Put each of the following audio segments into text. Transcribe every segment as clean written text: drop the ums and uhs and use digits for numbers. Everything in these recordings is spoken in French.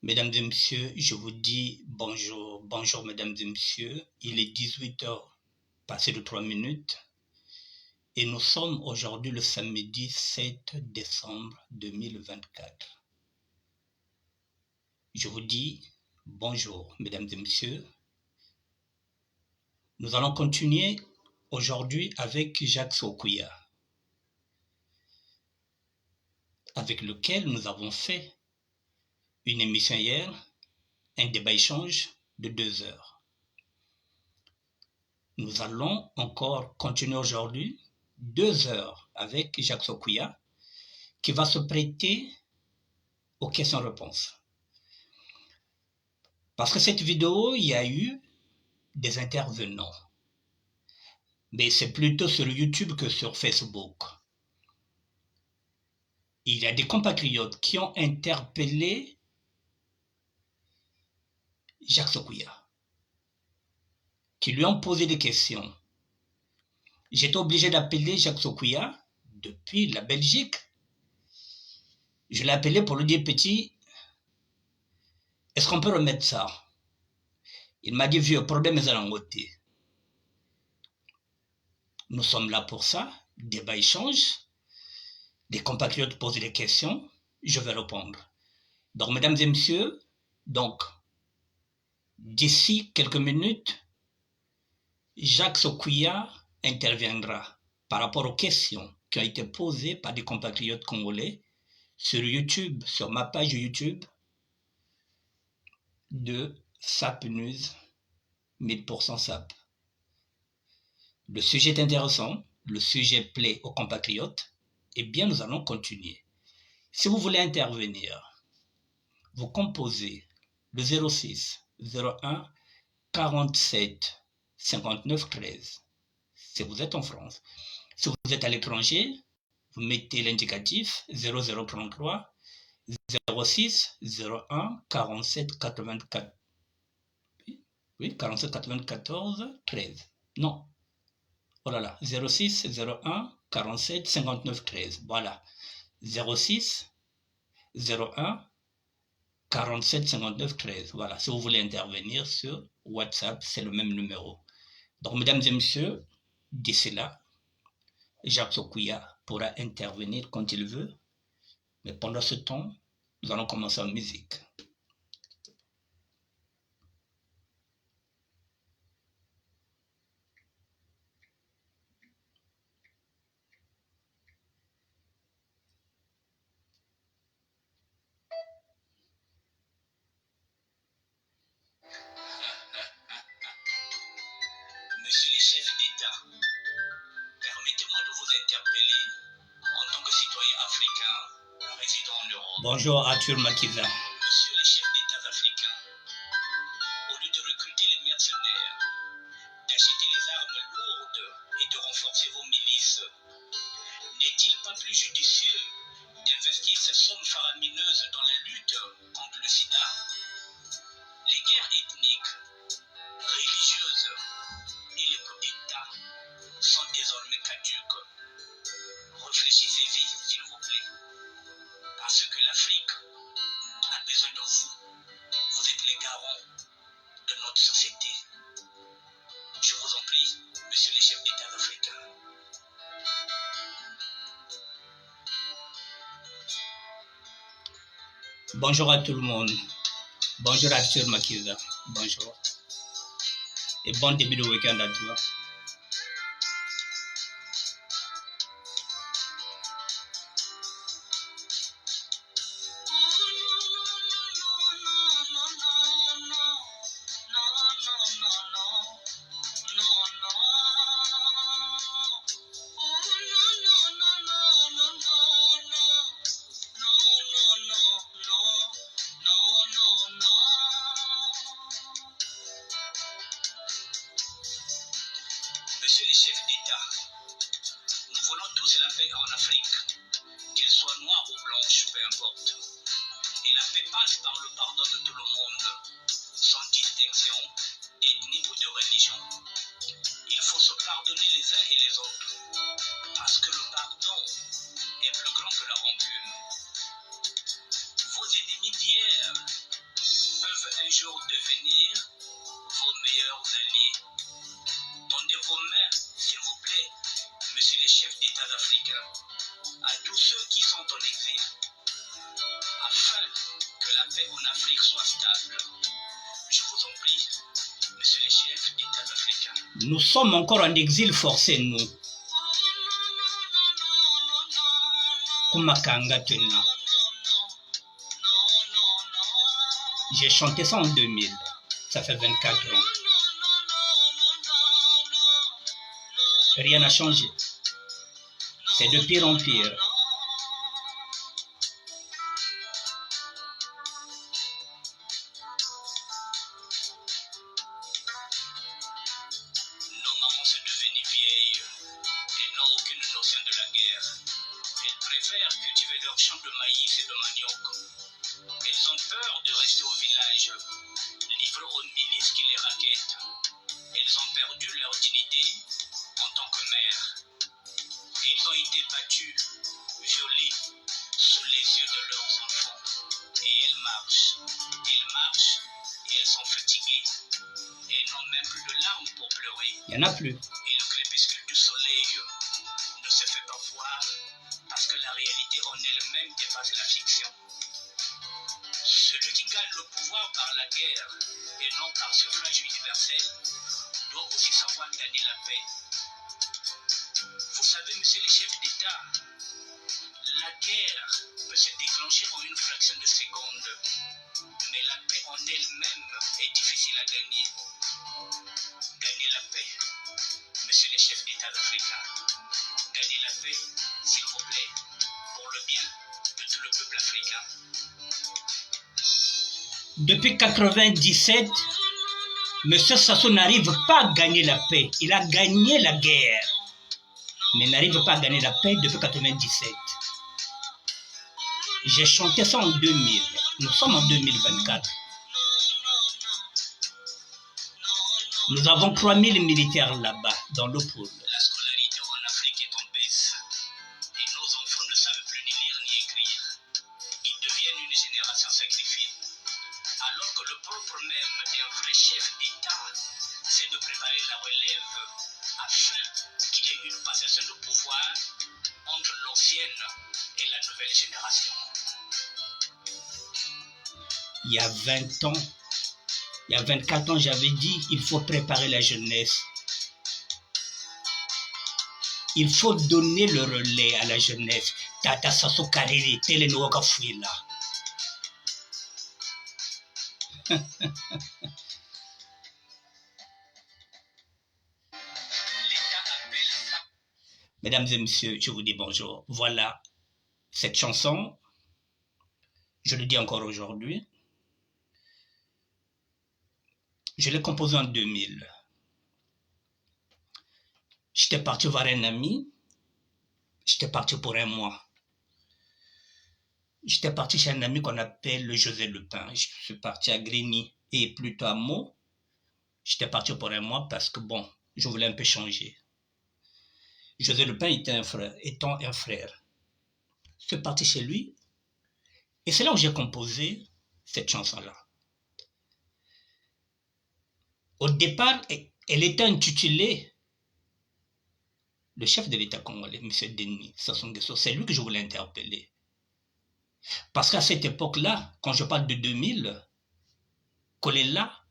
Mesdames et messieurs, je vous dis bonjour. Bonjour mesdames et messieurs. Il est 18h passé de 3 minutes et nous sommes aujourd'hui le samedi 7 décembre 2024. Je vous dis bonjour mesdames et messieurs. Nous allons continuer aujourd'hui avec Jacques Sokuya, avec lequel nous avons fait une émission hier, un débat-échange de 2 heures. Nous allons encore continuer aujourd'hui 2 heures avec Jacques Sokuya qui va se prêter aux questions-réponses. Parce que cette vidéo, il y a eu des intervenants. Mais c'est plutôt sur YouTube que sur Facebook. Il y a des compatriotes qui ont interpellé Jacques Sokuya, qui lui ont posé des questions. J'étais obligé d'appeler Jacques Sokuya depuis la Belgique. Je l'ai appelé pour lui dire, petit, est-ce qu'on peut remettre ça? Il m'a dit, vieux, problème est à l'angoté. Nous sommes là pour ça, débat échange. Des compatriotes posent des questions, je vais répondre. Donc, mesdames et messieurs, d'ici quelques minutes, Jacques Sokuya interviendra par rapport aux questions qui ont été posées par des compatriotes congolais sur YouTube, sur ma page YouTube de SAP News, 1000% SAP. Le sujet est intéressant, le sujet plaît aux compatriotes, eh bien nous allons continuer. Si vous voulez intervenir, vous composez le 06 01 47 59 13 si vous êtes en France. Si vous êtes à l'étranger, vous mettez l'indicatif 0033 06 01 47 84. Oui, 47 94 13. Non. Oh là là, 06 01 47 59 13. Voilà. 06 01 47 59 13. Voilà. Si vous voulez intervenir sur WhatsApp, c'est le même numéro. Donc, mesdames et messieurs, d'ici là, Jacques Sokuya pourra intervenir quand il veut. Mais pendant ce temps, nous allons commencer en musique. Monsieur les chefs d'État, permettez-moi de vous interpeller en tant que citoyen africain résidant en Europe. Bonjour Arthur Makiza. Monsieur les chefs d'État africains, au lieu de recruter les mercenaires, d'acheter les armes lourdes et de renforcer vos milices, n'est-il pas plus judicieux d'investir ces sommes faramineuses dans la lutte contre le sida? Les guerres ethniques, religieuses et les coups d'État sont désormais caduques. Réfléchissez-y, s'il vous plaît. Parce que l'Afrique a besoin de vous. Vous êtes les garants de notre société. Je vous en prie, monsieur les chefs d'État africains. Bonjour à tout le monde. Bonjour Arthur Makiza. Bonjour. Et bon début de week-end à toi. Monsieur les chefs d'État, nous voulons tous la paix en Afrique, qu'elle soit noire ou blanche, peu importe. Et la paix passe par le pardon de tout le monde, sans distinction d'ethnie ou de religion. Il faut se pardonner les uns et les autres, parce que le pardon est plus grand que la rancune. Vos ennemis d'hier peuvent un jour devenir vos meilleurs alliés. Tendez vos mains, s'il vous plaît, messieurs les chefs d'État africains, à tous ceux qui sont en exil, afin que la paix en Afrique soit stable. Je vous en prie, messieurs les chefs d'État africains. Nous sommes encore en exil forcé, nous. Kumakanga Tuna. J'ai chanté ça en 2000. Ça fait 24 ans. Rien n'a changé. C'est de pire en pire. Nos mamans sont devenues vieilles et n'ont aucune notion de la guerre. Elles préfèrent cultiver leurs champs de maïs et de manioc. Elles ont peur de rester au village, livrées aux milices qui les raquettent. Elles ont perdu leur dignité en tant que mères. Elles ont été battues, violées, sous les yeux de leurs enfants. Et elles marchent, et elles sont fatiguées. Et elles n'ont même plus de larmes pour pleurer. Il n'y en a plus. Et le crépuscule du soleil ne se fait pas voir parce que la réalité en elle-même dépasse la fiction. Celui qui gagne le pouvoir par la guerre et non par suffrage universel doit aussi savoir gagner la paix. Vous savez, messieurs les chefs d'État, la guerre peut se déclencher en une fraction de seconde, mais la paix en elle-même est difficile à gagner. Gagnez la paix, messieurs les chefs d'État africains. Gagnez la paix, s'il vous plaît, pour le bien de tout le peuple africain. Depuis 1997, M. Sassou n'arrive pas à gagner la paix. Il a gagné la guerre, mais n'arrive pas à gagner la paix depuis 1997. J'ai chanté ça en 2000. Nous sommes en 2024. Nous avons 3000 militaires là-bas, dans le pôle. La scolarité en Afrique est en baisse. Et nos enfants ne savent plus ni lire ni écrire. Ils deviennent une génération sacrifiée. Alors que le propre même d'un vrai chef d'État, c'est de préparer la relève afin qu'il y ait une passation de pouvoir entre l'ancienne et la nouvelle génération. Il y a 20 ans, il y a 24 ans, j'avais dit il faut préparer la jeunesse. Il faut donner le relais à la jeunesse. Tata Sassou Kariri, tele noka fuila. Mesdames et messieurs, je vous dis bonjour. Voilà cette chanson. Je le dis encore aujourd'hui. Je l'ai composée en 2000. J'étais parti voir un ami. J'étais parti pour un mois. J'étais parti chez un ami qu'on appelle José Lepin. Je suis parti à Grigny et plutôt à Meaux. J'étais parti pour un mois parce que bon, je voulais un peu changer. José Lepin étant un frère. Je suis parti chez lui et c'est là où j'ai composé cette chanson-là. Au départ, elle était intitulée le chef de l'État congolais, M. Denis Sassou Nguesso. C'est lui que je voulais interpeller. Parce qu'à cette époque-là, quand je parle de 2000, Kolela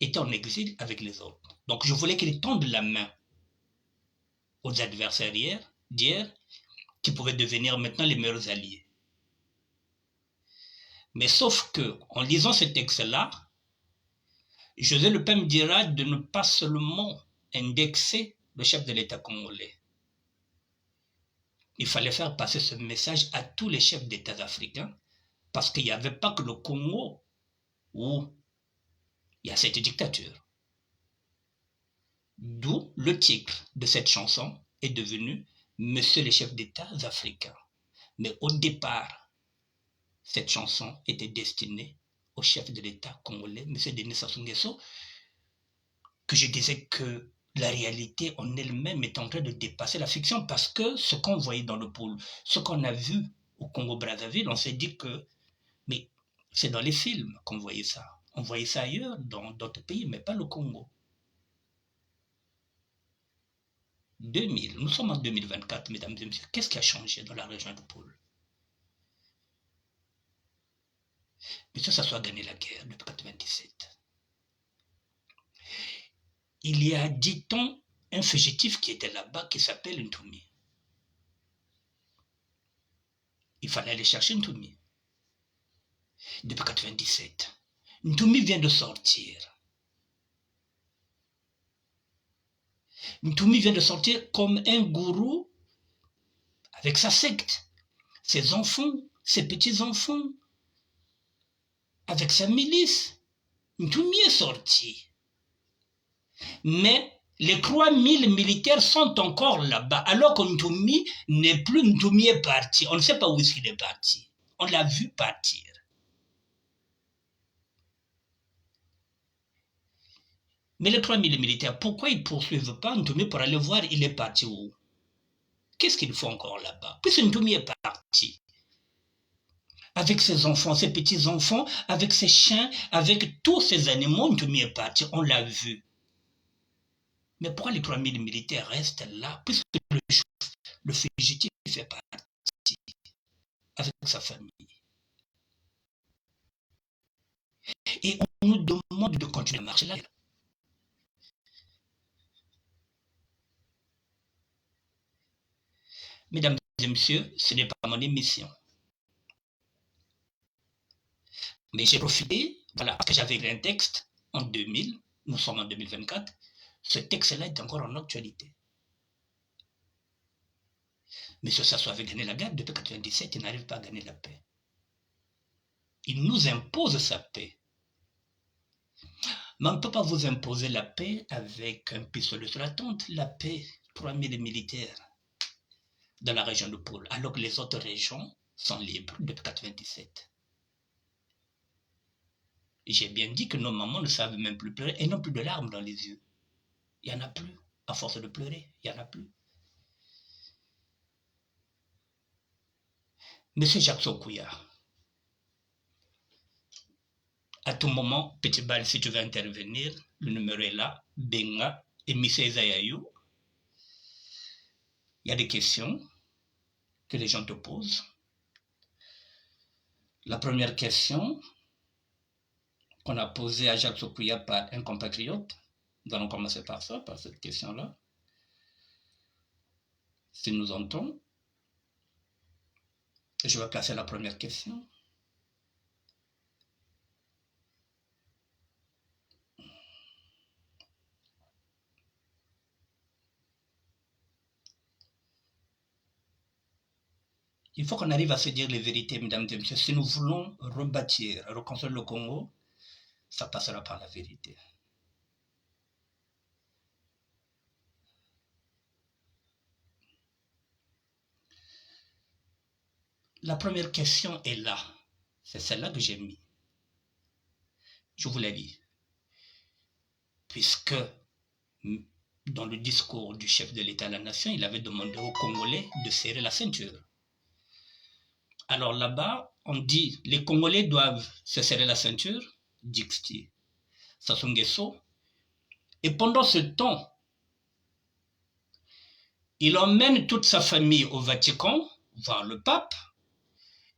était en exil avec les autres. Donc je voulais qu'il tende la main aux adversaires d'hier, qui pouvaient devenir maintenant les meilleurs alliés. Mais sauf que, en lisant ce texte-là, José Lepin me dira de ne pas seulement indexer le chef de l'État congolais. Il fallait faire passer ce message à tous les chefs d'État africains, parce qu'il n'y avait pas que le Congo où il y a cette dictature. D'où le titre de cette chanson est devenu « Monsieur les chefs d'État africains ». Mais au départ, cette chanson était destinée au chef de l'État congolais, M. Denis Sassou Nguesso, que je disais que la réalité en elle-même est en train de dépasser la fiction, parce que ce qu'on voyait dans le pôle, ce qu'on a vu au Congo-Brazzaville, on s'est dit que mais C'est dans les films qu'on voyait ça. On voyait ça ailleurs, dans d'autres pays, mais pas le Congo. 2000, nous sommes en 2024, mesdames et messieurs. Qu'est-ce qui a changé dans la région de Pôle? Monsieur, ça soit gagné la guerre depuis 1997. Il y a 10 ans, un fugitif qui était là-bas qui s'appelle Ntoumi. Il fallait aller chercher Ntoumi. Depuis 1997. Ntoumi vient de sortir. Ntoumi vient de sortir comme un gourou avec sa secte, ses enfants, ses petits-enfants, avec sa milice. Ntoumi est sorti. Mais les 3000 militaires sont encore là-bas, alors que Ntoumi n'est plus. Ntoumi est parti. On ne sait pas où est-ce qu'il est parti. On l'a vu partir. Mais les 3000 militaires, pourquoi ils ne poursuivent pas Ntoumi pour aller voir il est parti où? Qu'est-ce qu'il faut encore là-bas? Puisque Ntoumi est parti. Avec ses enfants, ses petits-enfants, avec ses chiens, avec tous ses animaux, Ntoumi est parti. On l'a vu. Mais pourquoi les 3000 militaires restent là? Puisque le fugitif fait partie avec sa famille. Et on nous demande de continuer à marcher là. Mesdames et messieurs, ce n'est pas mon émission. Mais j'ai profité, voilà, parce que j'avais écrit un texte en 2000, nous sommes en 2024, ce texte-là est encore en actualité. Monsieur Sassou avait gagné la guerre depuis 1997, il n'arrive pas à gagner la paix. Il nous impose sa paix. Mais on ne peut pas vous imposer la paix avec un pistolet sur la tente. La paix, 3000 militaires dans la région de Pôle, alors que les autres régions sont libres depuis 1997. J'ai bien dit que nos mamans ne savent même plus pleurer et n'ont plus de larmes dans les yeux. Il n'y en a plus. À force de pleurer, il n'y en a plus. Monsieur Jacques Sokouya, à tout moment, Petit Bal, si tu veux intervenir, le numéro est là, Benga et Missé Zayayou. Il y a des questions que les gens te posent. La première question qu'on a posée à Jacques Sokouya par un compatriote, nous allons commencer par ça, par cette question-là. S'il nous entend, je vais placer la première question. Il faut qu'on arrive à se dire les vérités, mesdames et messieurs. Si nous voulons rebâtir, reconstruire le Congo, ça passera par la vérité. La première question est là. C'est celle-là que j'ai mis. Je vous l'ai dit. Puisque dans le discours du chef de l'État à la nation, il avait demandé aux Congolais de serrer la ceinture. Alors là-bas, on dit les Congolais doivent se serrer la ceinture, Dixti, Sassou Nguesso. Et pendant ce temps, il emmène toute sa famille au Vatican, voir le pape.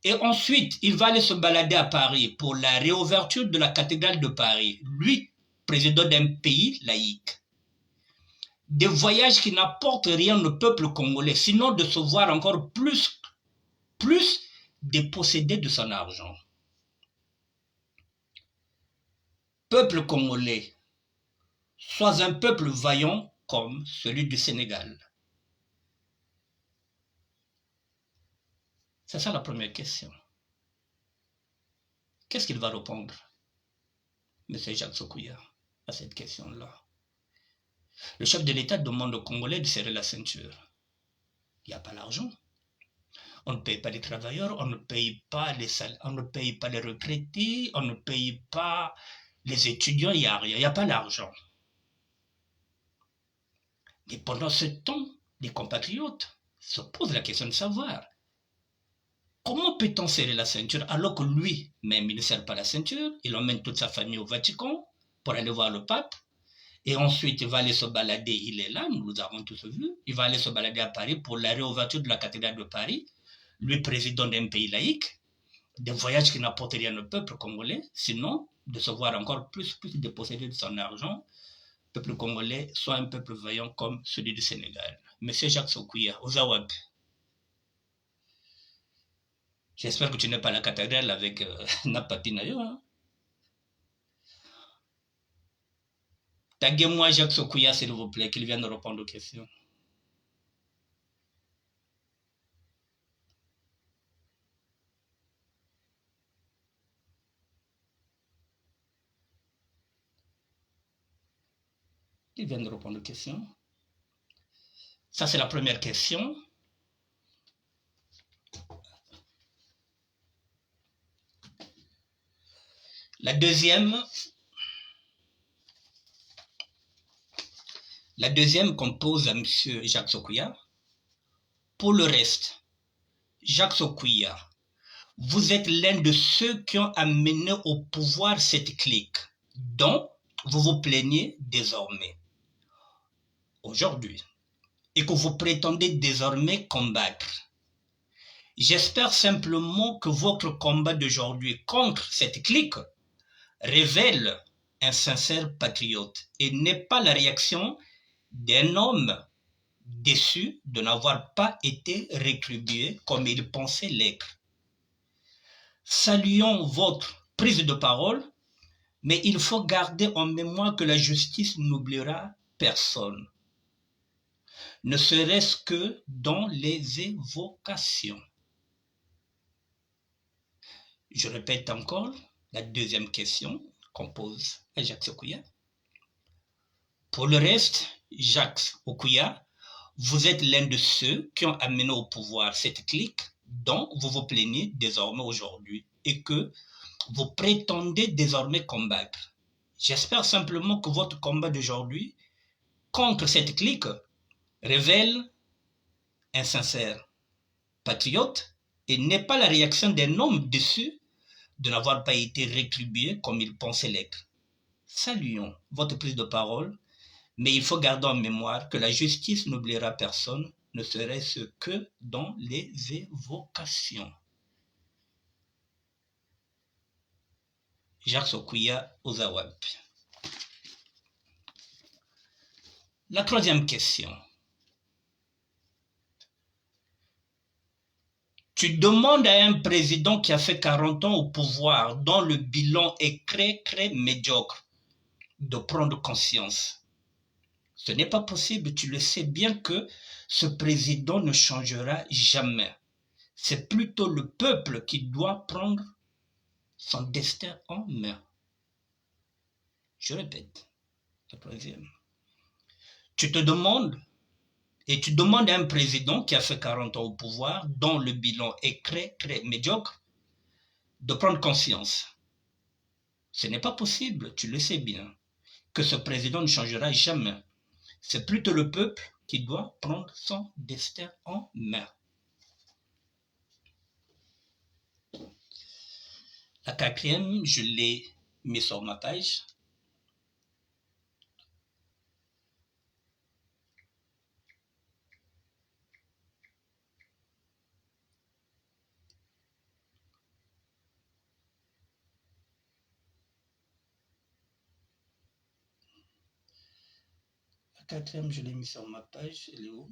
Et ensuite, il va aller se balader à Paris pour la réouverture de la cathédrale de Paris. Lui, président d'un pays laïque. Des voyages qui n'apportent rien au peuple congolais, sinon de se voir encore plus dépossédé de son argent. Peuple congolais, sois un peuple vaillant comme celui du Sénégal. C'est ça la première question. Qu'est-ce qu'il va répondre, M. Jacques Sokouya, à cette question-là? Le chef de l'État demande aux Congolais de serrer la ceinture. Il n'y a pas l'argent. On ne paye pas les travailleurs, on ne paye pas les salaires, on ne paye pas les retraités, on ne paye pas les étudiants, il n'y a rien, il n'y a pas l'argent. Mais pendant ce temps, les compatriotes se posent la question de savoir Comment peut-on serrer la ceinture alors que lui-même, il ne serre pas la ceinture, il emmène toute sa famille au Vatican pour aller voir le pape, et ensuite il va aller se balader, il est là, nous avons tous vu, il va aller se balader à Paris pour la réouverture de la cathédrale de Paris, lui président d'un pays laïque, des voyages qui n'apportent rien au peuple congolais, sinon de se voir encore plus déposséder de son argent, le peuple congolais soit un peuple vaillant comme celui du Sénégal. Monsieur Jacques Sokuya, Ozawab, j'espère que tu n'es pas à la cathédrale avec Napapinayo. Hein? Taguez-moi Jacques Sokuya, s'il vous plaît, qu'il vienne répondre aux questions. Qu'il vienne répondre aux questions. Ça, c'est la première question. La deuxième qu'on pose à M. Jacques Sokuya. Pour le reste, Jacques Sokuya, vous êtes l'un de ceux qui ont amené au pouvoir cette clique, dont vous vous plaignez désormais, aujourd'hui, et que vous prétendez désormais combattre. J'espère simplement que votre combat d'aujourd'hui contre cette clique révèle un sincère patriote et n'est pas la réaction d'un homme déçu de n'avoir pas été rétribué comme il pensait l'être. Saluons votre prise de parole, mais il faut garder en mémoire que la justice n'oubliera personne, ne serait-ce que dans les évocations. Je répète encore la deuxième question qu'on pose à Jacques Sokuya. Pour le reste, Jacques Sokuya, vous êtes l'un de ceux qui ont amené au pouvoir cette clique dont vous vous plaignez désormais aujourd'hui et que vous prétendez désormais combattre. J'espère simplement que votre combat d'aujourd'hui contre cette clique révèle un sincère patriote et n'est pas la réaction d'un homme déçu de n'avoir pas été rétribué comme il pensait l'être. Saluons votre prise de parole, mais il faut garder en mémoire que la justice n'oubliera personne, ne serait-ce que dans les évocations. Jacques Sokuya, Ozawab. La troisième question. Tu demandes à un président qui a fait 40 ans au pouvoir, dont le bilan est très médiocre, de prendre conscience. Ce n'est pas possible, tu le sais bien que ce président ne changera jamais. C'est plutôt le peuple qui doit prendre son destin en main. Je répète, la troisième. Tu demandes à un président qui a fait 40 ans au pouvoir, dont le bilan est très médiocre, de prendre conscience. Ce n'est pas possible, tu le sais bien, que ce président ne changera jamais. C'est plutôt le peuple qui doit prendre son destin en main. La quatrième, je l'ai mis sur ma page. La quatrième, je l'ai mis sur ma page. Elle est où?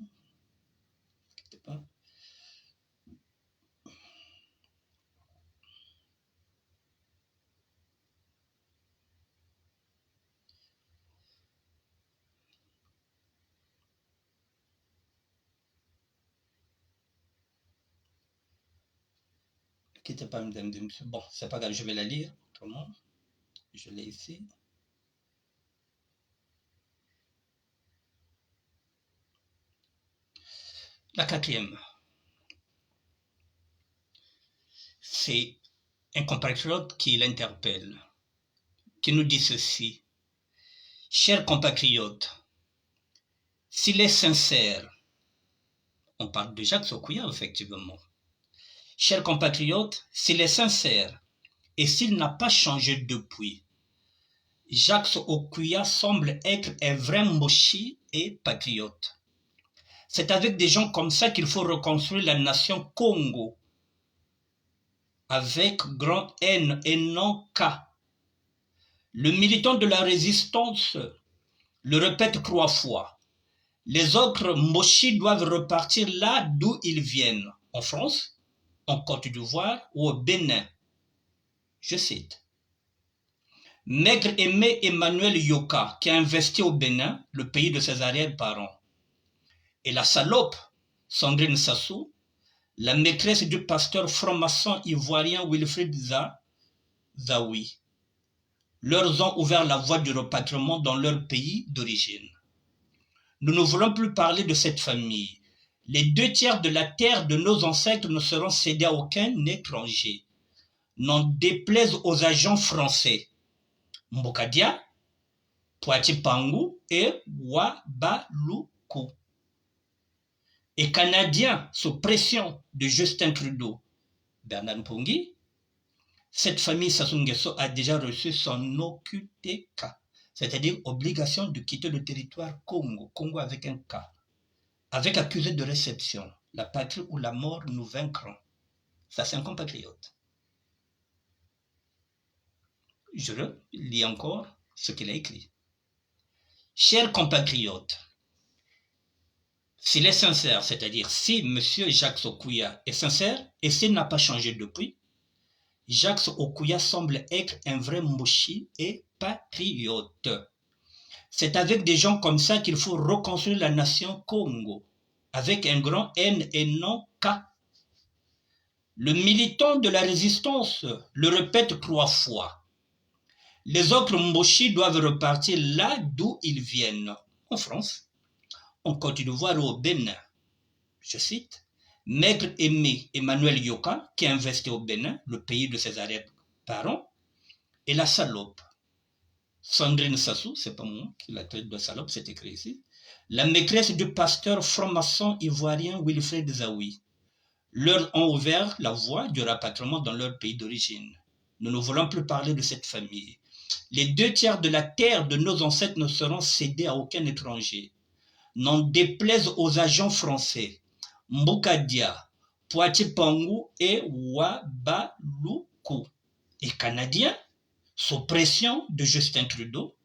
Ne pas. Ne quittez pas, mesdames et messieurs. Bon, c'est pas grave, je vais la lire. Autrement, je l'ai ici. La quatrième, c'est un compatriote qui l'interpelle, qui nous dit ceci. Chers compatriotes, s'il est sincère, on parle de Jacques Sokuya, effectivement. Chers compatriotes, s'il est sincère et s'il n'a pas changé depuis, Jacques Okoya semble être un vrai mochi et patriote. C'est avec des gens comme ça qu'il faut reconstruire la nation Congo, avec grand N et non K. Le militant de la résistance le répète 3 fois. Les autres mochis doivent repartir là d'où ils viennent, en France, en Côte d'Ivoire ou au Bénin. Je cite. Maigre Aimé Emmanuel Yoka, qui a investi au Bénin, le pays de ses arrière-parents. Et la salope, Sandrine Sassou, la maîtresse du pasteur franc-maçon ivoirien Wilfried Zawi, leur ont ouvert la voie du repatriement dans leur pays d'origine. Nous ne voulons plus parler de cette famille. Les 2/3 de la terre de nos ancêtres ne seront cédés à aucun étranger. N'en déplaise aux agents français. Mbokadia, Poitiers-Pangou et Wabaluku. Et Canadiens sous pression de Justin Trudeau, Bernard Mpongi, cette famille Sassou Nguesso a déjà reçu son OQTK, c'est-à-dire obligation de quitter le territoire Congo, Congo avec un K, avec accusé de réception, la patrie ou la mort nous vaincront. Ça, c'est un compatriote. Je lis encore ce qu'il a écrit. Chers compatriotes, s'il est sincère, c'est-à-dire si M. Jacques Okoya est sincère et s'il n'a pas changé depuis, Jacques Okoya semble être un vrai mochi et patriote. C'est avec des gens comme ça qu'il faut reconstruire la nation Congo, avec un grand N et non K. Le militant de la résistance le répète 3 fois. Les autres mochis doivent repartir là d'où ils viennent, en France, en Côte d'Ivoire ou au Bénin. Je cite, Maître Aimé Emmanuel Yoka, qui a investi au Bénin, le pays de ses arrière-parents, et la salope. Sandrine Sassou, c'est pas moi qui la traite de salope, c'est écrit ici. La maîtresse du pasteur franc-maçon ivoirien Wilfried Zawi leur ont ouvert la voie du rapatriement dans leur pays d'origine. Nous ne voulons plus parler de cette famille. Les 2/3 de la terre de nos ancêtres ne seront cédés à aucun étranger. N'en déplaise aux agents français, Mbokadia, Poitiers-Pangou et Wabaluku, et Canadiens, sous pression de Justin Trudeau,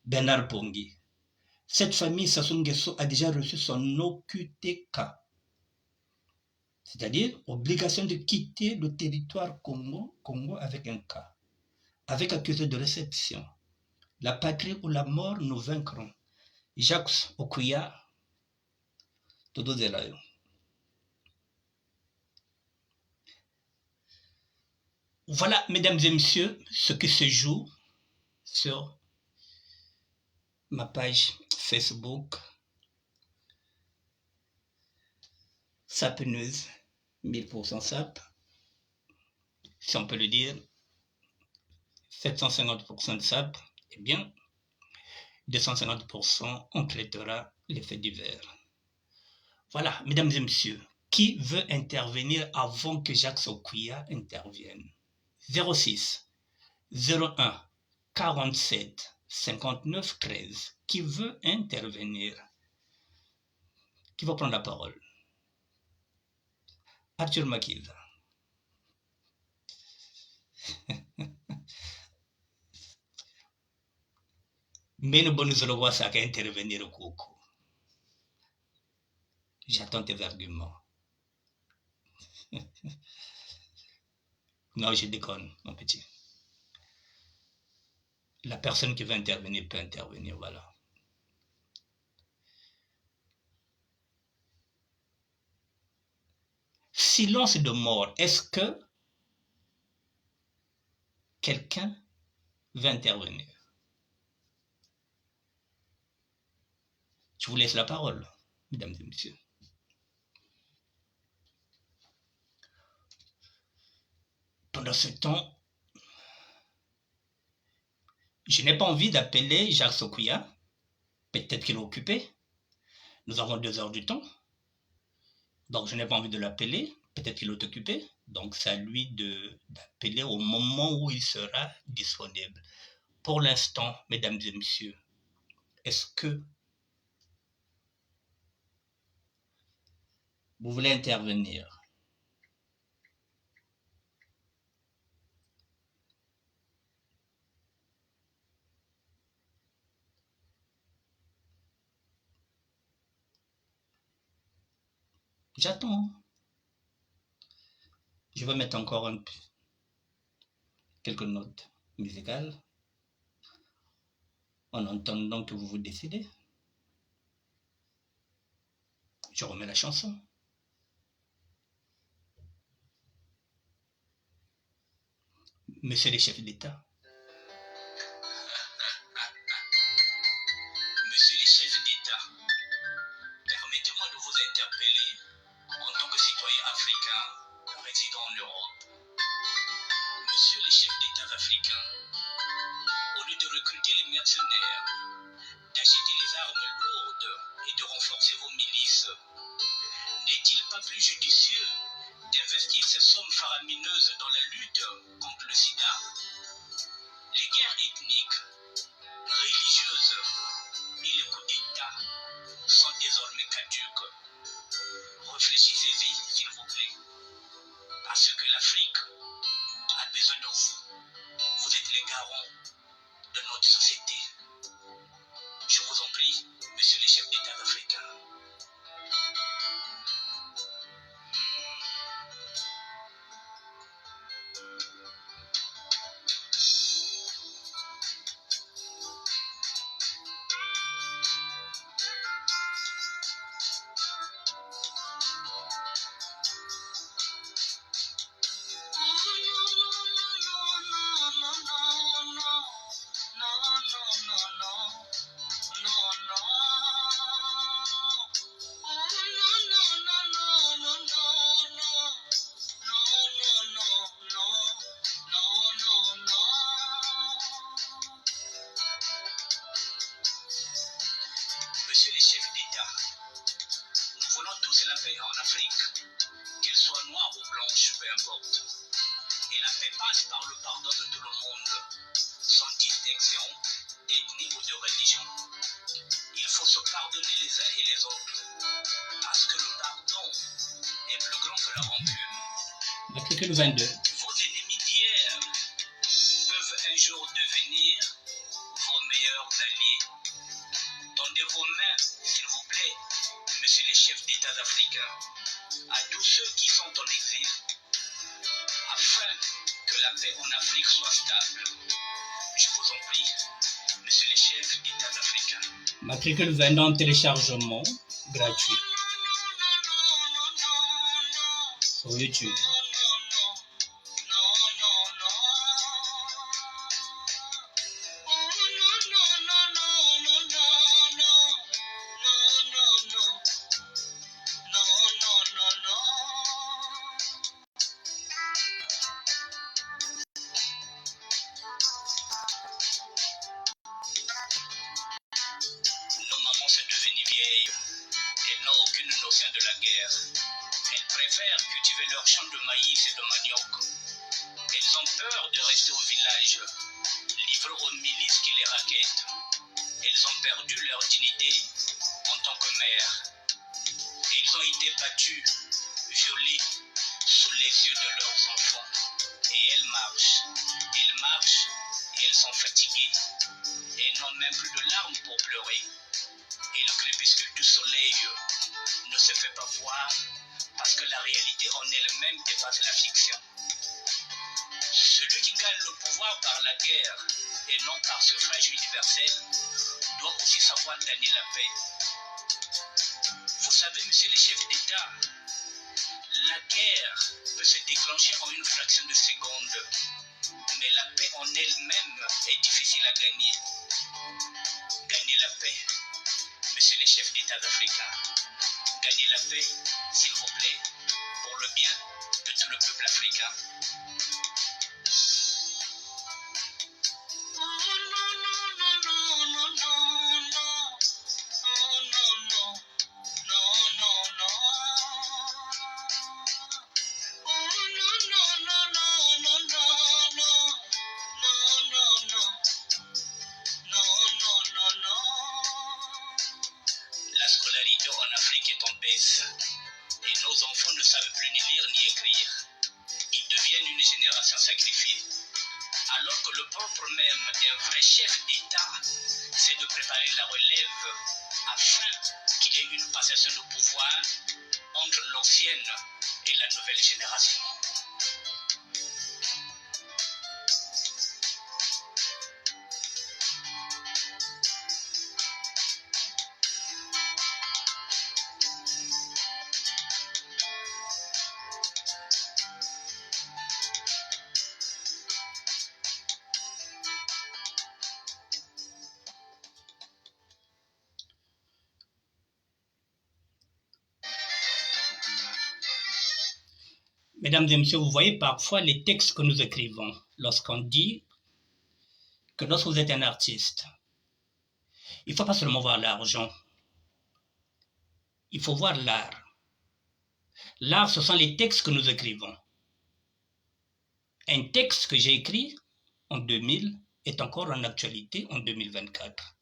Bernard Mpongi. Cette famille Sassou Nguesso a déjà reçu son OQTK, c'est-à-dire obligation de quitter le territoire Congo avec un K, avec accusé de réception. La patrie ou la mort nous vaincront. Jacques Okoya, Todo Zelayo. Voilà, mesdames et messieurs, ce qui se joue sur ma page Facebook Sapeneuse, 1000% SAP, si on peut le dire, 750% de SAP, eh bien, 250% on traitera les faits divers. Voilà, mesdames et messieurs, qui veut intervenir avant que Jacques Okoya intervienne? 06 01 47 59 13. Qui veut intervenir? Qui va prendre la parole? Arthur Makiza. Mais nous le voir ça qu'à intervenir au coucou. J'attends tes arguments. Non, je déconne, mon petit. La personne qui veut intervenir peut intervenir, voilà. Silence de mort. Est-ce que quelqu'un veut intervenir? Je vous laisse la parole, mesdames et messieurs. Pendant ce temps, je n'ai pas envie d'appeler Jacques Okoya. Peut-être qu'il est occupé. Nous avons 2 heures du temps. Donc je n'ai pas envie de l'appeler Peut-être qu'il est occupé, donc c'est à lui d'appeler au moment où il sera disponible. Pour l'instant, mesdames et messieurs, est-ce que vous voulez intervenir? J'attends. Je vais mettre encore quelques notes musicales en attendant que vous vous décidez. Je remets la chanson. Monsieur les chefs d'État. Monsieur les chefs d'État, permettez-moi de vous interpeller en tant que citoyen africain résidant en Europe. Monsieur les chefs d'État africains, au lieu de recruter les mercenaires, d'acheter les armes lourdes et de renforcer vos milices, n'est-il pas plus judicieux d'investir ces sommes faramineuses dans la lutte contre le sida? Les guerres ethniques, religieuses et les coups d'État sont désormais caduques. Réfléchissez-y, s'il vous plaît, parce que l'Afrique a besoin de vous. Vous êtes les garants de notre société. Je vous en prie, messieurs les chefs d'État africains. Messieurs les chefs d'État, nous voulons tous la paix en Afrique, qu'elle soit noire ou blanche, peu importe. Et la paix passe par le pardon de tout le monde, sans distinction d'ethnie ou de religion. Il faut se pardonner les uns et les autres, parce que le pardon est plus grand que la rancune. L'article 22. Vos ennemis d'hier peuvent un jour devenir vos meilleurs alliés. Tendez vos mains, s'il vous plaît, messieurs les chefs d'État africains, à tous ceux qui sont en exil, afin que la paix en Afrique soit stable. Je vous en prie, messieurs les chefs d'État africains. Matricule 20 en téléchargement gratuit sur YouTube. Nos mamans sont devenues vieilles. Elles n'ont aucune notion de la guerre. Elles préfèrent cultiver leurs champs de maïs et de manioc. Elles ont peur de rester au village, livrées aux milices qui les raquettent. Elles ont perdu leur dignité en tant que mères. Elles ont été battues, violées sous les yeux de leurs enfants. Et elles marchent et elles sont fatiguées. Elles n'ont même plus de larmes pour pleurer. Et le crépuscule du soleil ne se fait pas voir parce que la réalité en elle-même dépasse la fiction. Celui qui gagne le pouvoir par la guerre et non par suffrage universel doit aussi savoir gagner la paix. Vous savez, messieurs les chefs d'État, la guerre peut se déclencher en une fraction de seconde, mais la paix en elle-même est difficile à gagner. Gagnez la paix, messieurs les chefs d'État africains. Gagnez la paix, s'il vous plaît, pour le bien de tout le peuple africain. obèse. Et nos enfants ne savent plus ni lire ni écrire. Ils deviennent une génération sacrifiée. Alors que le propre même d'un vrai chef d'État, c'est de préparer la relève afin qu'il y ait une passation de pouvoir entre l'ancienne et la nouvelle génération. Mesdames et messieurs, vous voyez parfois les textes que nous écrivons lorsqu'on dit que lorsque vous êtes un artiste, il ne faut pas seulement voir l'argent, il faut voir l'art. L'art, ce sont les textes que nous écrivons. Un texte que j'ai écrit en 2000 est encore en actualité en 2024.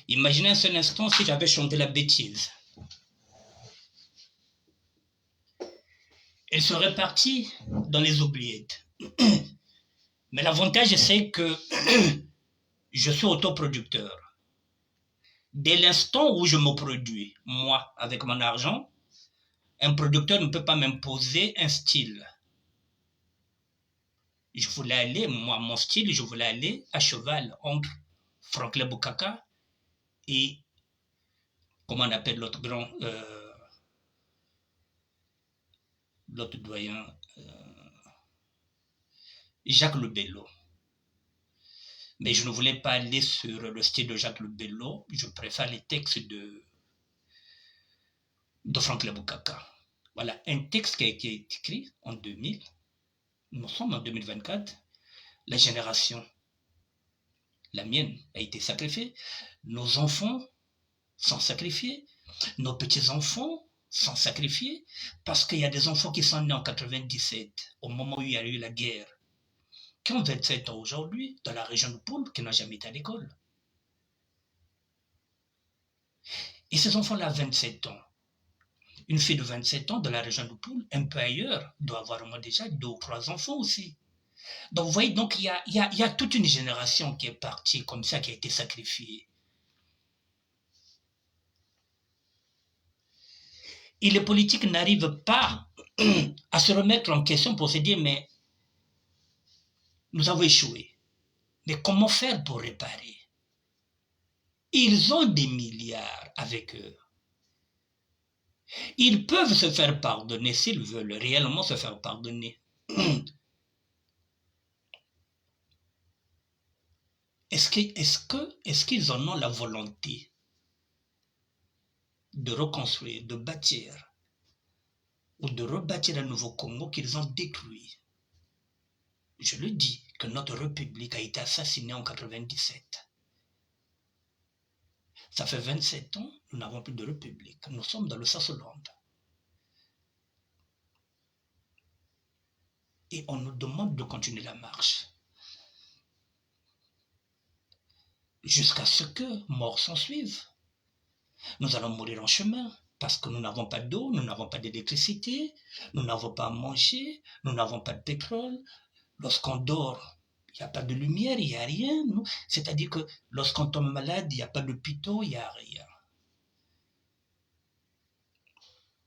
Imaginez un seul instant si j'avais chanté la bêtise. Elle serait partie dans les oubliettes. Mais l'avantage, c'est que je suis autoproducteur. Dès l'instant où je me produis, moi, avec mon argent, un producteur ne peut pas m'imposer un style. Je voulais aller, moi, mon style, je voulais aller à cheval entre Franklin Bukaka et, comment on appelle l'autre grand, l'autre doyen, Jacques Le Bello. Mais je ne voulais pas aller sur le style de Jacques Le Bello, je préfère les textes de Franklin Bukaka. Voilà, un texte qui a été écrit en 2000, nous sommes en 2024, la génération, la mienne, a été sacrifiée, nos enfants sont sacrifiés, nos petits-enfants sont sacrifiés, parce qu'il y a des enfants qui sont nés en 97, au moment où il y a eu la guerre, qui ont 27 ans aujourd'hui, dans la région de Poule, qui n'ont jamais été à l'école. Et ces enfants-là, 27 ans, une fille de 27 ans, dans la région de Poule, un peu ailleurs, doit avoir au moins déjà 2 ou 3 enfants aussi. Donc, vous voyez, donc, il y a toute une génération qui est partie comme ça, qui a été sacrifiée. Et les politiques n'arrivent pas à se remettre en question pour se dire, mais nous avons échoué. Mais comment faire pour réparer? Ils ont des milliards avec eux. Ils peuvent se faire pardonner s'ils veulent réellement se faire pardonner. Est-ce qu'ils en ont la volonté de reconstruire, de bâtir ou de rebâtir un nouveau Congo qu'ils ont détruit? Je le dis, que notre République a été assassinée en 97. Ça fait 27 ans, nous n'avons plus de République. Nous sommes dans le Swaziland. Et on nous demande de continuer la marche. Jusqu'à ce que mort s'en suive. Nous allons mourir en chemin parce que nous n'avons pas d'eau, nous n'avons pas d'électricité, nous n'avons pas à manger, nous n'avons pas de pétrole. Lorsqu'on dort, il n'y a pas de lumière, il n'y a rien. C'est-à-dire que lorsqu'on tombe malade, il n'y a pas d'hôpitaux, il n'y a rien.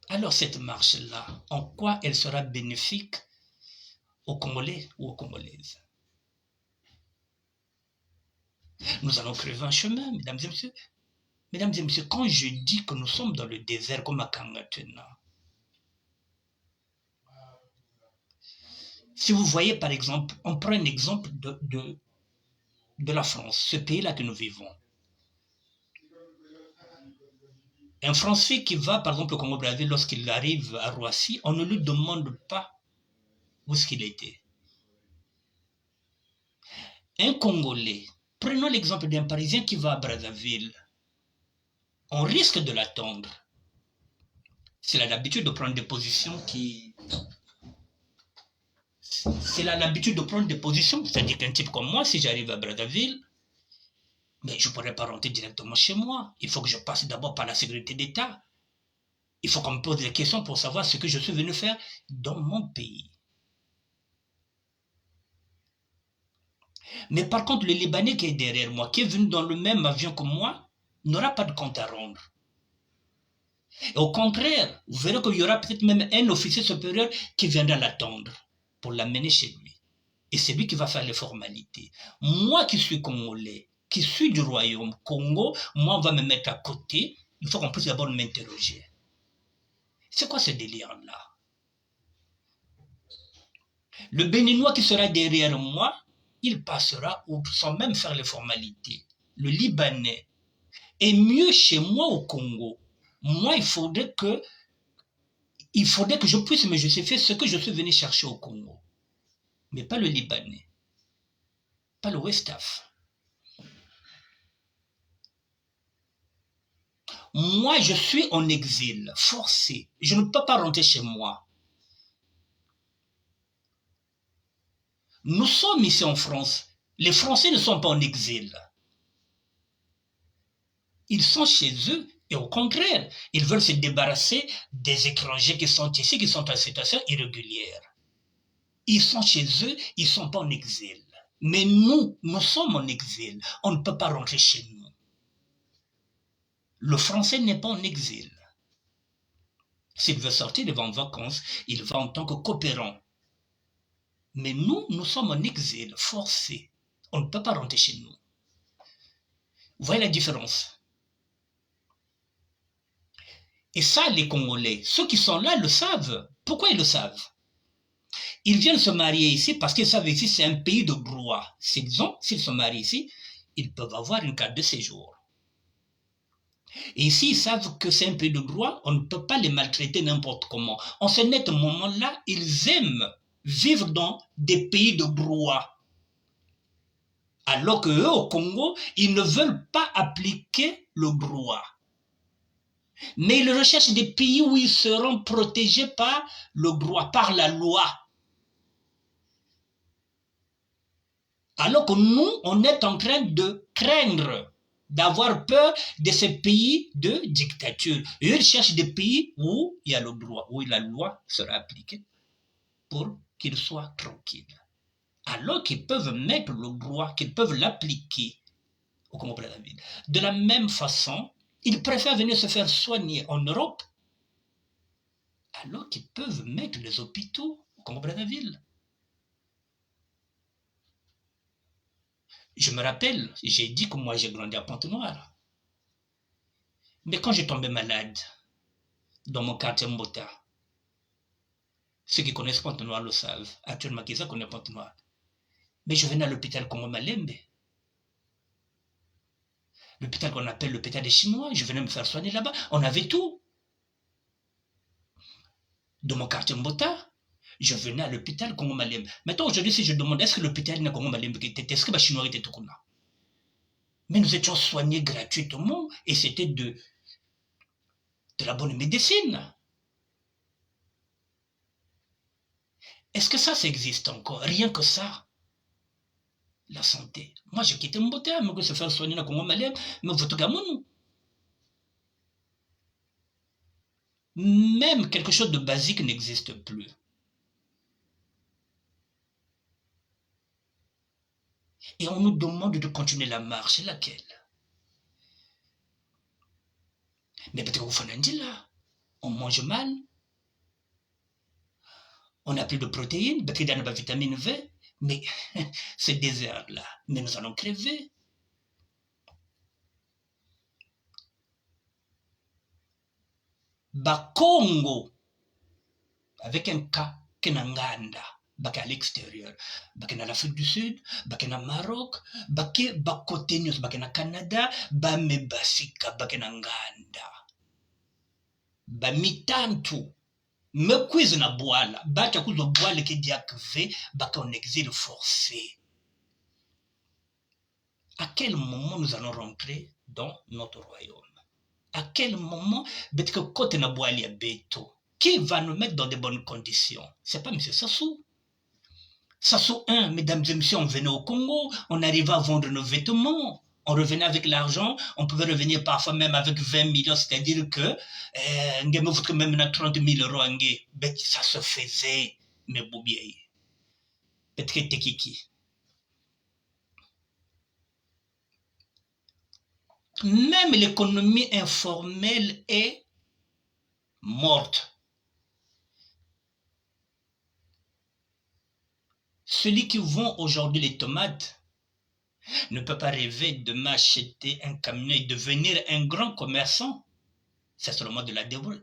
Alors cette marche-là, en quoi elle sera bénéfique aux Congolais ou aux Congolaises? Nous allons crever un chemin, mesdames et messieurs. Mesdames et messieurs, quand je dis que nous sommes dans le désert comme à Kangatuna, si vous voyez par exemple, on prend un exemple de la France, ce pays-là que nous vivons. Un Français qui va par exemple au Congo-Brazzaville, lorsqu'il arrive à Roissy, on ne lui demande pas où est-ce qu'il était. Un Congolais, prenons l'exemple d'un Parisien qui va à Brazzaville, on risque de l'attendre. S'il a l'habitude de prendre des positions c'est-à-dire qu'un type comme moi, si j'arrive à Brazzaville, mais je ne pourrais pas rentrer directement chez moi. Il faut que je passe d'abord par la sécurité d'État. Il faut qu'on me pose des questions pour savoir ce que je suis venu faire dans mon pays. Mais par contre, le Libanais qui est derrière moi, qui est venu dans le même avion que moi, n'aura pas de compte à rendre. Et au contraire, vous verrez qu'il y aura peut-être même un officier supérieur qui viendra l'attendre pour l'amener chez lui. Et c'est lui qui va faire les formalités. Moi qui suis congolais, qui suis du royaume Congo, moi on va me mettre à côté, il faut qu'on puisse d'abord m'interroger. C'est quoi ce délire-là? Le Béninois qui sera derrière moi, il passera sans même faire les formalités. Le Libanais est mieux chez moi au Congo. Moi, il faudrait que je puisse me justifier ce que je suis venu chercher au Congo. Mais pas le Libanais, pas le Westaf. Moi, je suis en exil, forcé. Je ne peux pas rentrer chez moi. Nous sommes ici en France. Les Français ne sont pas en exil. Ils sont chez eux et au contraire, ils veulent se débarrasser des étrangers qui sont ici, qui sont en situation irrégulière. Ils sont chez eux, ils ne sont pas en exil. Mais nous sommes en exil. On ne peut pas rentrer chez nous. Le Français n'est pas en exil. S'il veut sortir, il va en vacances, il va en tant que coopérant. Mais nous sommes en exil, forcés. On ne peut pas rentrer chez nous. Vous voyez la différence? Et ça, les Congolais, ceux qui sont là le savent. Pourquoi ils le savent? Ils viennent se marier ici parce qu'ils savent ici c'est un pays de droit. S'ils se marient ici, ils peuvent avoir une carte de séjour. Et s'ils savent que c'est un pays de droit, on ne peut pas les maltraiter n'importe comment. En ce net moment-là, ils aiment vivre dans des pays de droit. Alors qu'eux, au Congo, ils ne veulent pas appliquer le droit. Mais ils recherchent des pays où ils seront protégés par le droit, par la loi. Alors que nous, on est en train de craindre, d'avoir peur de ces pays de dictature. Et ils cherchent des pays où il y a le droit, où la loi sera appliquée pour qu'ils soient tranquilles. Alors qu'ils peuvent mettre le droit, qu'ils peuvent l'appliquer au Congo-Brazzaville. De la même façon, ils préfèrent venir se faire soigner en Europe alors qu'ils peuvent mettre les hôpitaux au Congo-Brazzaville. Je me rappelle, j'ai dit que moi j'ai grandi à Pointe-Noire. Mais quand j'ai tombé malade dans mon quartier Mbota, ceux qui connaissent Pointe-Noire le savent. Actuellement, qui connaît Pointe-Noire. Mais je venais à l'hôpital Congo Malembe. L'hôpital qu'on appelle l'hôpital des Chinois. Je venais me faire soigner là-bas. On avait tout. Dans mon quartier Mbota, je venais à l'hôpital Congo Malembe. Maintenant, aujourd'hui, si je demande, est-ce que l'hôpital de Congo Malembe était, est-ce que les Chinois étaient tout là? Mais nous étions soignés gratuitement et c'était de la bonne médecine. Est-ce que ça existe encore? Rien que ça. La santé. Moi, j'ai quitté Mbota, mais que se faire soigner dans Congo Malembe, mais votre gamin, même quelque chose de basique n'existe plus. Et on nous demande de continuer la marche. Laquelle? Mais peut-être vous faites là. On mange mal. On n'a plus de protéines, peut-être on n'a pas de vitamine V. Mais ce désert-là, mais nous allons crever. Congo, avec un cas Kenanganda, à l'extérieur, à l'Afrique du Sud, à Maroc, côté news, à Canada, Mebasika, à Nganda, Mitantu. Me quiz na boala, bacha kuzo boala qui diakve, en exil forcé. À quel moment nous allons rentrer dans notre royaume? À quel moment, qui va nous mettre dans de bonnes conditions? C'est pas M. Sassou. Sassou 1, mesdames et messieurs, on venait au Congo, on arrivait à vendre nos vêtements, On revenait avec l'argent, on pouvait revenir parfois même avec 20 millions, c'est-à-dire que même 30 000 euros, ça se faisait, mais boubier. Peut-être kiki. Même l'économie informelle est morte. Celui qui vend aujourd'hui les tomates ne peut pas rêver de m'acheter un camion et devenir un grand commerçant. C'est seulement de la déboule.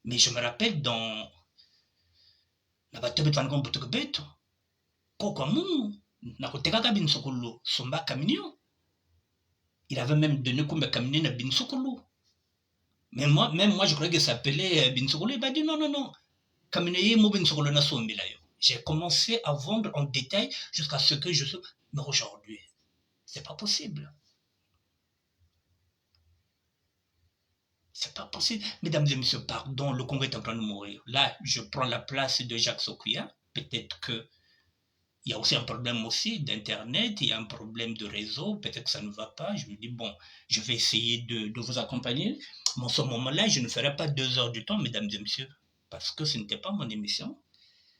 Mais je me rappelle dans la bataille de Vangon Boutokbeto, Kokomu, Nakoteka Binsokolo, Somba Camion. Il avait même donné comme camion à Binsokolo. Mais moi, je croyais que ça s'appelait Binsokolo. Il m'a dit non. Camion, Binsokolo na Sombilayo. J'ai commencé à vendre en détail jusqu'à ce que je sois. Mais aujourd'hui, c'est pas possible. C'est pas possible. Mesdames et messieurs, pardon, le Congo est en train de mourir. Là, je prends la place de Jacques Sokuya. Peut-être qu'il y a aussi un problème aussi d'Internet, il y a un problème de réseau, peut-être que ça ne va pas. Je me dis, bon, je vais essayer de vous accompagner. Mais en ce moment-là, je ne ferai pas 2 heures du temps, mesdames et messieurs, parce que ce n'était pas mon émission.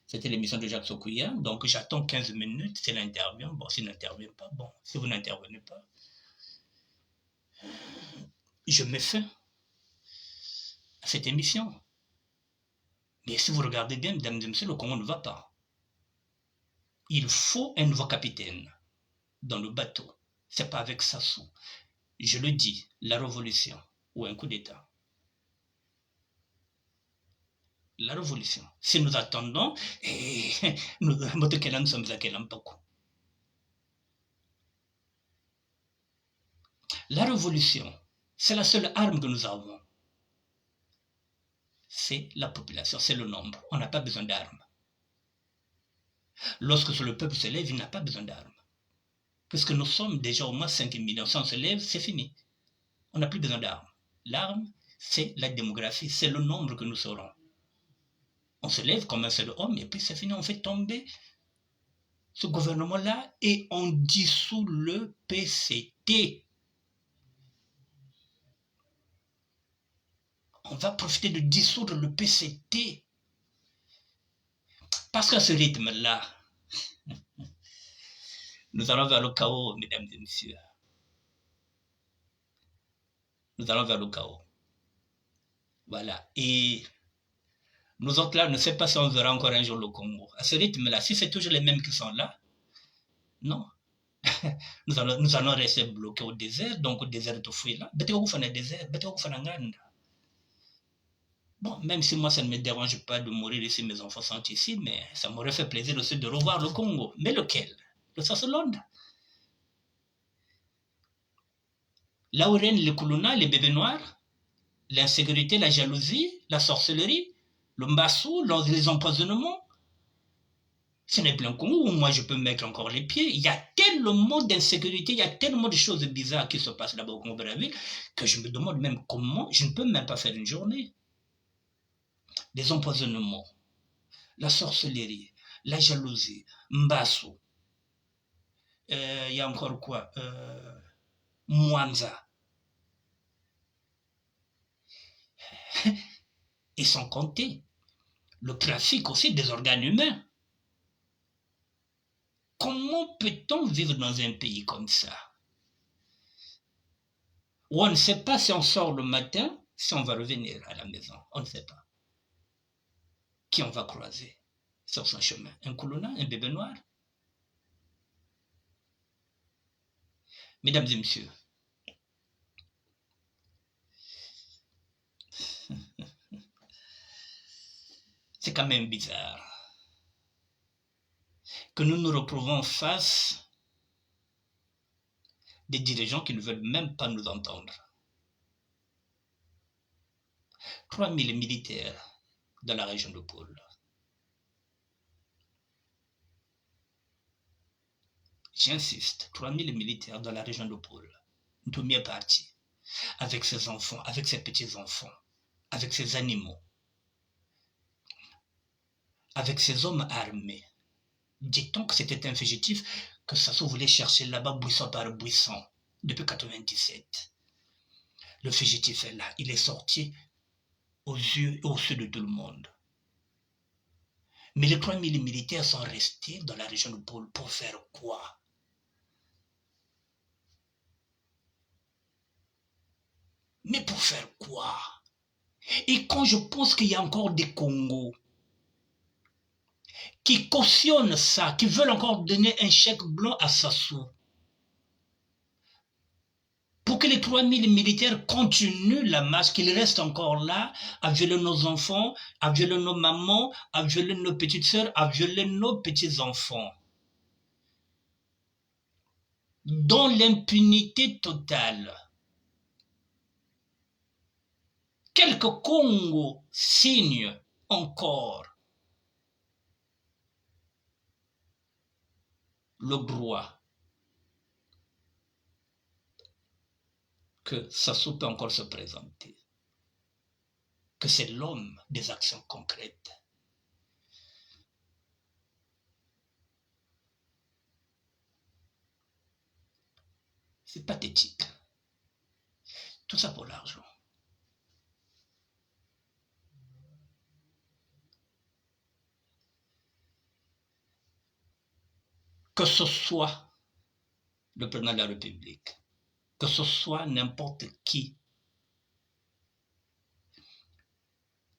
C'était l'émission de Jacques Sokuya. Donc, j'attends 15 minutes s'il intervient. Bon, s'il n'intervient pas, bon, si vous n'intervenez pas, je mets fin à cette émission. Mais si vous regardez bien, mesdames et messieurs, le Congo ne va pas. Il faut un nouveau capitaine dans le bateau. C'est pas avec Sassou. Je le dis, la révolution ou un coup d'État. La révolution. Si nous attendons, nous sommes à quel beaucoup. La révolution, c'est la seule arme que nous avons. C'est la population, c'est le nombre. On n'a pas besoin d'armes. Lorsque le peuple se lève, il n'a pas besoin d'armes. Puisque nous sommes déjà au moins 5 millions. Si on se lève, c'est fini. On n'a plus besoin d'armes. L'arme, c'est la démographie, c'est le nombre que nous serons. On se lève comme un seul homme et puis c'est fini, on fait tomber ce gouvernement-là et on dissout le PCT. On va profiter de dissoudre le PCT. Parce qu'à ce rythme-là, nous allons vers le chaos, mesdames et messieurs. Nous allons vers le chaos. Voilà. Et nous autres là, je ne sais pas si on verra encore un jour le Congo. À ce rythme-là, si c'est toujours les mêmes qui sont là, non. nous allons rester bloqués au désert, donc au désert de Fouila. Bon, même si moi ça ne me dérange pas de mourir ici, mes enfants sont ici, mais ça m'aurait fait plaisir aussi de revoir le Congo. Mais lequel? Le Sassolonde. Là où règnent les Kuluna, les bébés noirs, l'insécurité, la jalousie, la sorcellerie, le mbassou, les empoisonnements. Ce n'est plus un Congo où moi je peux mettre encore les pieds. Il y a tellement d'insécurité, il y a tellement de choses bizarres qui se passent là-bas au Congo-Brazzaville que je me demande même comment je ne peux même pas faire une journée. Les empoisonnements, la sorcellerie, la jalousie, mbassou. Il y a encore quoi Mwanza. Et sans compter le trafic aussi des organes humains. Comment peut-on vivre dans un pays comme ça? Où on ne sait pas si on sort le matin, si on va revenir à la maison. On ne sait pas. Qui on va croiser sur son chemin? Un Kuluna, un bébé noir? Mesdames et messieurs, c'est quand même bizarre que nous nous retrouvons face des dirigeants qui ne veulent même pas nous entendre. 3000 militaires dans la région de Pôle. J'insiste, 3000 militaires dans la région de Pôle. Une première partie, avec ses enfants, avec ses petits-enfants, avec ses animaux, avec ses hommes armés. Dit-on que c'était un fugitif que Sassou voulait chercher là-bas buisson par buisson depuis 97. Le fugitif est là, il est sorti aux yeux et aux yeux de tout le monde. Mais les 3000 militaires sont restés dans la région de Pôle pour faire quoi? Mais pour faire quoi? Et quand je pense qu'il y a encore des Congos qui cautionnent ça, qui veulent encore donner un chèque blanc à Sassou, pour que les 3000 militaires continuent la marche, qu'ils restent encore là, à violer nos enfants, à violer nos mamans, à violer nos petites sœurs, à violer nos petits-enfants. Dans l'impunité totale. Quelques Congos signent encore le droit que Sassou peut encore se présenter, que c'est l'homme des actions concrètes. C'est pathétique. Tout ça pour l'argent. Que ce soit le président de la République, que ce soit n'importe qui,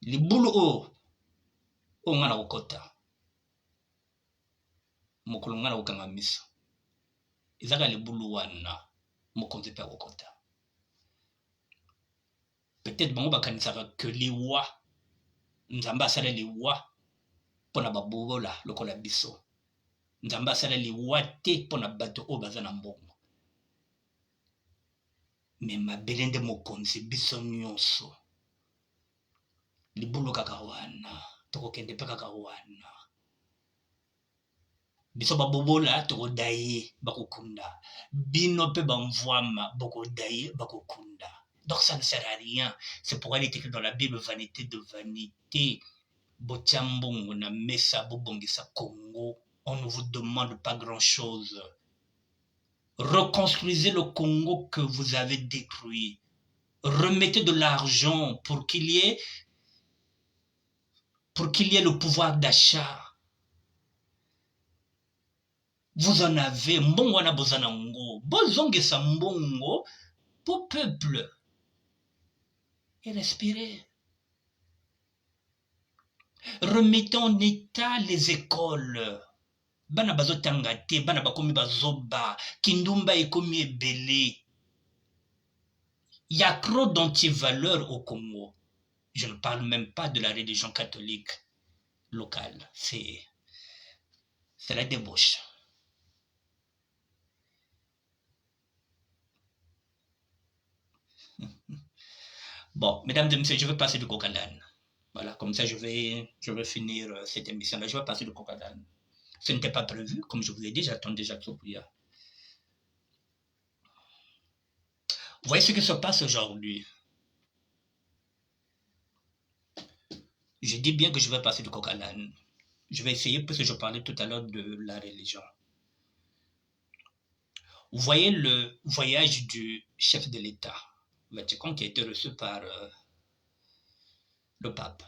les boulots au ngana okota, mokolo ngana okanga miso, izaka les boulots wana mokonzi pe okota. Peut-être bango bakanisaka que les wa nzamba asala les wa pona babobola lokola biso. Nzamba asala les wa te pona bato o baza na mbongo. Mais mabele nde mokonzi biso nyonso. Libulo kaka wana, tokokende pe kaka wana. Biso babobola tokodaye bakokunda. Bino pe bamvwama bokodaye bakokunda. Donc ça ne sert à rien. C'est pourquoi il est écrit dans la Bible, vanité de vanité. Botiambongo na mesa bobongisa Congo. On ne vous demande pas grand-chose. Reconstruisez le Congo que vous avez détruit. Remettez de l'argent pour qu'il y ait le pouvoir d'achat. Vous en avez. Mbongo wana bozanango. Bozongesa mbongo pour peuple. Et respirez. Remettez en état les écoles. Bana bazotanga te, bana bakomi bazoba, kindumba ekomi ebele. Il y a trop d'antivaleurs au Congo. Je ne parle même pas de la religion catholique locale. C'est la débauche. Bon, mesdames et messieurs, je vais passer du coq à l'âne. Voilà, comme ça je vais finir cette émission-là. Je vais passer du coq à l'âne. Ce n'était pas prévu, comme je vous l'ai dit, j'attends déjà Tsopouya. Vous voyez ce qui se passe aujourd'hui. Je dis bien que je vais passer du coq à l'âne. Je vais essayer, parce que je parlais tout à l'heure de la religion. Vous voyez le voyage du chef de l'État, Vatican, qui a été reçu par le pape.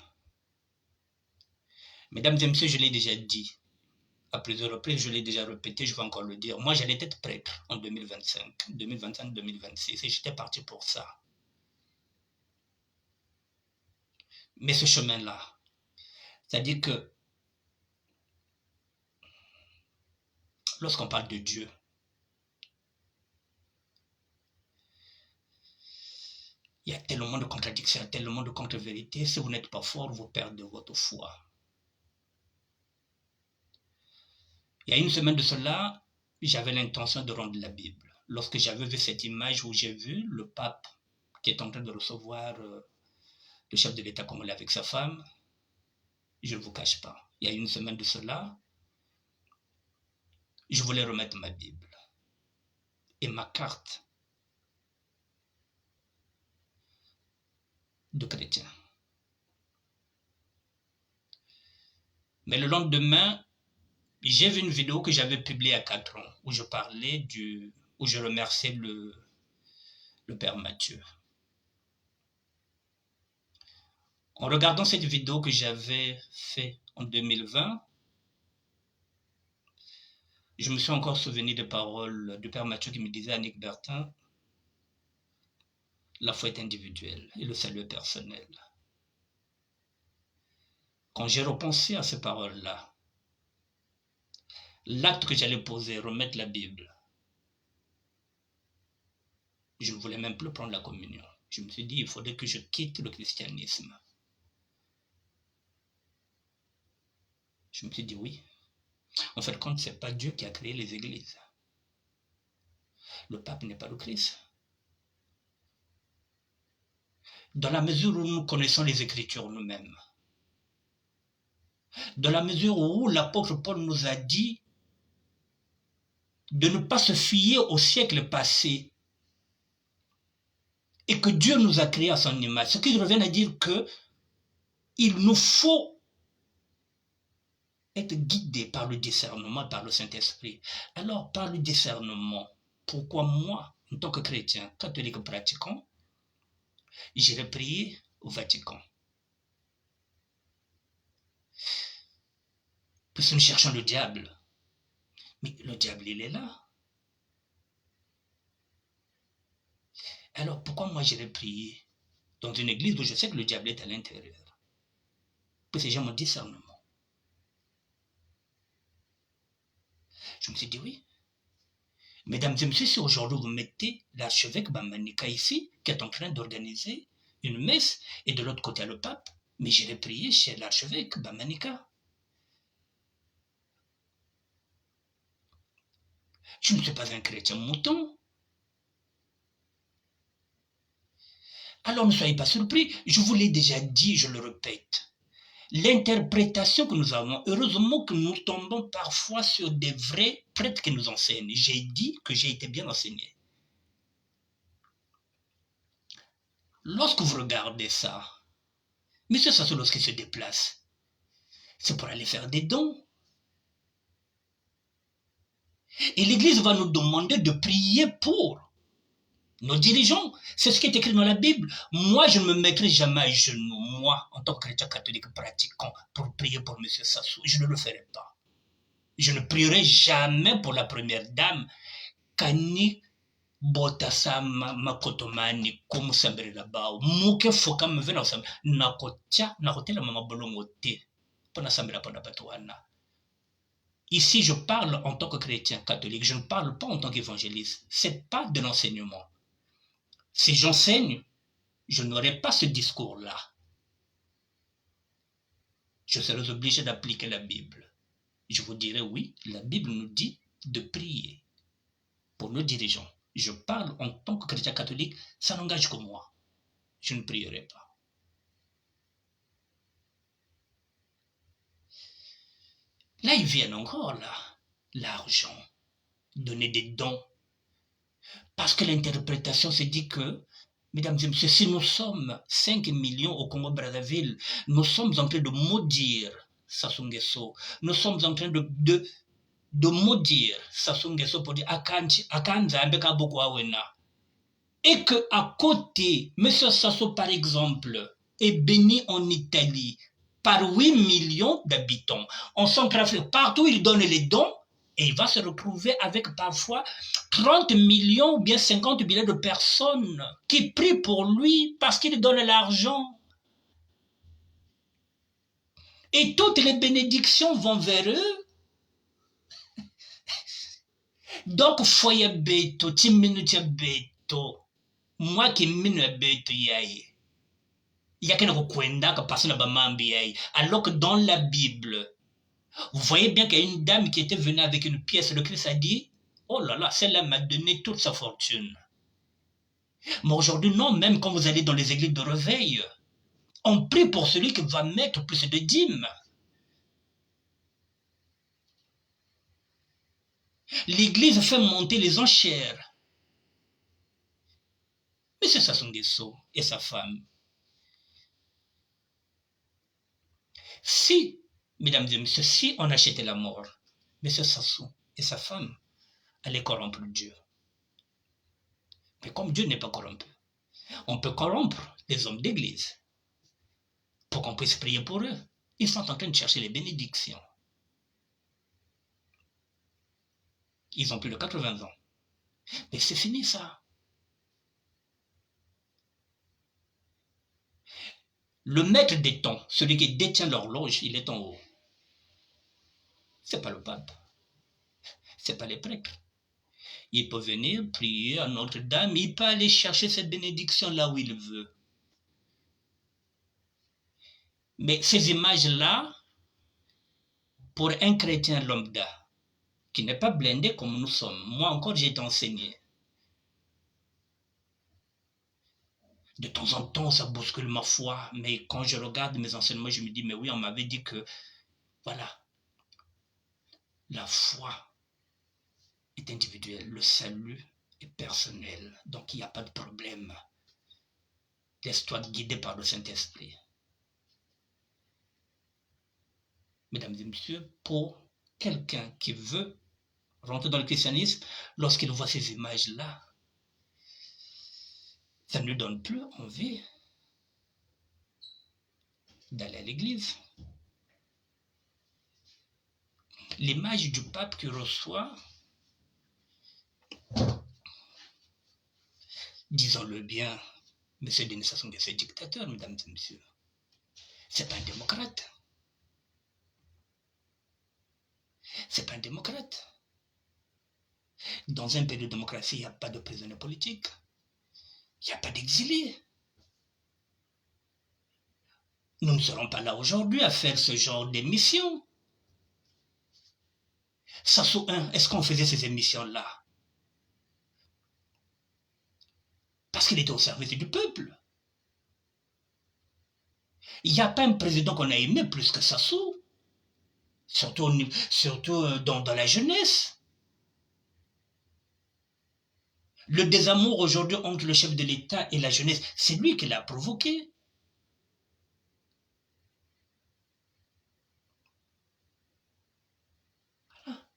Mesdames et messieurs, je l'ai déjà dit. À plusieurs reprises, je l'ai déjà répété, je vais encore le dire. Moi, j'allais être prêtre en 2025, 2026, et j'étais parti pour ça. Mais ce chemin-là, c'est-à-dire que lorsqu'on parle de Dieu, il y a tellement de contradictions, tellement de contre-vérités. Si vous n'êtes pas fort, vous perdez votre foi. Il y a une semaine de cela, j'avais l'intention de rendre la Bible. Lorsque j'avais vu cette image où j'ai vu le pape qui est en train de recevoir le chef de l'État congolais avec sa femme, je ne vous cache pas. Il y a une semaine de cela, je voulais remettre ma Bible et ma carte de chrétien. Mais le lendemain, J'ai vu une vidéo que j'avais publiée à 4 ans où je parlais où je remerciais le père Mathieu. En regardant cette vidéo que j'avais faite en 2020, je me suis encore souvenu des paroles du père Mathieu qui me disait: Annick Bertin, la foi est individuelle et le salut est personnel. Quand j'ai repensé à ces paroles-là, l'acte que j'allais poser, remettre la Bible, je ne voulais même plus prendre la communion. Je me suis dit, il faudrait que je quitte le christianisme. Je me suis dit oui. En fait, compte, ce n'est pas Dieu qui a créé les églises. Le pape n'est pas le Christ. Dans la mesure où nous connaissons les Écritures nous-mêmes, dans la mesure où l'apôtre Paul nous a dit de ne pas se fier au siècle passé et que Dieu nous a créés à son image, ce qui revient à dire que il nous faut être guidés par le discernement, par le Saint-Esprit. Alors, par le discernement, pourquoi moi, en tant que chrétien, catholique pratiquant, j'irai prier au Vatican? Puisque nous cherchons le diable. Mais le diable, il est là. Alors, pourquoi moi j'irai prier dans une église où je sais que le diable est à l'intérieur? Parce que j'ai mon discernement. Je me suis dit oui. Mesdames et messieurs, si aujourd'hui vous mettez l'archevêque Bamanika ici, qui est en train d'organiser une messe, et de l'autre côté le pape, mais j'irai prier chez l'archevêque Bamanika. Je ne suis pas un chrétien mouton. Alors ne soyez pas surpris, je vous l'ai déjà dit, je le répète. L'interprétation que nous avons, heureusement que nous tombons parfois sur des vrais prêtres qui nous enseignent. J'ai dit que j'ai été bien enseigné. Lorsque vous regardez ça, M. Sassou, lorsqu'il se déplace, c'est pour aller faire des dons. Et l'Église va nous demander de prier pour nos dirigeants. C'est ce qui est écrit dans la Bible. Moi, je ne me mettrai jamais à genoux, moi, en tant que chrétien catholique pratiquant, pour prier pour M. Sassou. Je ne le ferai pas. Je ne prierai jamais pour la première dame, Kani Botasa Makotomani, comme Sambere là-bas. Mouke Foka me vena Sambere. Nakotia, Nakotela Mama Bolongote. Pona Sambere Pona Patuana. Ici, je parle en tant que chrétien catholique, je ne parle pas en tant qu'évangéliste. Ce n'est pas de l'enseignement. Si j'enseigne, je n'aurai pas ce discours-là. Je serai obligé d'appliquer la Bible. Je vous dirai oui, la Bible nous dit de prier pour nos dirigeants. Je parle en tant que chrétien catholique, ça n'engage que moi. Je ne prierai pas. Là, ils viennent encore, là. L'argent. Donner des dons. Parce que l'interprétation se dit que, mesdames et messieurs, si nous sommes 5 millions au Congo-Brazzaville, nous sommes en train de maudire Sassou Nguesso. Nous sommes en train de maudire Sassou Nguesso pour dire Akanza Ambeka Boko Awena. Et qu'à côté, M. Sassou, par exemple, est béni en Italie par 8 millions d'habitants. En Centrafrique, partout il donne les dons, et il va se retrouver avec parfois 30 millions ou bien 50 millions de personnes qui prient pour lui parce qu'il donne l'argent. Et toutes les bénédictions vont vers eux. Donc, foye beto, timinutia beto, moi qui minu beto yaye. Alors que dans la Bible, vous voyez bien qu'il y a une dame qui était venue avec une pièce. Le Christ a dit, oh là là, celle-là m'a donné toute sa fortune. Mais aujourd'hui, non, même quand vous allez dans les églises de réveil, on prie pour celui qui va mettre plus de dîmes. L'église fait monter les enchères. Mais c'est Sassou Nguesso et sa femme. Si, mesdames et messieurs, si on achetait la mort, M. Sassou et sa femme allaient corrompre Dieu. Mais comme Dieu n'est pas corrompu, on peut corrompre des hommes d'église pour qu'on puisse prier pour eux. Ils sont en train de chercher les bénédictions. Ils ont plus de 80 ans. Mais c'est fini ça. Le maître des temps, celui qui détient l'horloge, il est en haut. Ce n'est pas le pape. Ce n'est pas les prêtres. Il peut venir prier à Notre-Dame, il peut aller chercher cette bénédiction là où il veut. Mais ces images-là, pour un chrétien lambda, qui n'est pas blindé comme nous sommes, moi encore j'ai été enseigné. De temps en temps, ça bouscule ma foi, mais quand je regarde mes enseignements, je me dis, mais oui, on m'avait dit que, voilà, la foi est individuelle, le salut est personnel, donc il n'y a pas de problème. Laisse-toi guider par le Saint-Esprit. Mesdames et messieurs, pour quelqu'un qui veut rentrer dans le christianisme, lorsqu'il voit ces images-là, ça ne lui donne plus envie d'aller à l'église. L'image du pape qui reçoit, disons-le bien, M. Denis Sassou Nguesso est dictateur, mesdames et messieurs. C'est pas un démocrate. C'est pas un démocrate. Dans un pays de démocratie, il n'y a pas de prisonniers politiques. Il n'y a pas d'exilés. Nous ne serons pas là aujourd'hui à faire ce genre d'émission. Sassou 1, est-ce qu'on faisait ces émissions-là parce qu'il était au service du peuple? Il n'y a pas un président qu'on a aimé plus que Sassou, surtout dans la jeunesse. Le désamour aujourd'hui entre le chef de l'État et la jeunesse, c'est lui qui l'a provoqué. Voilà.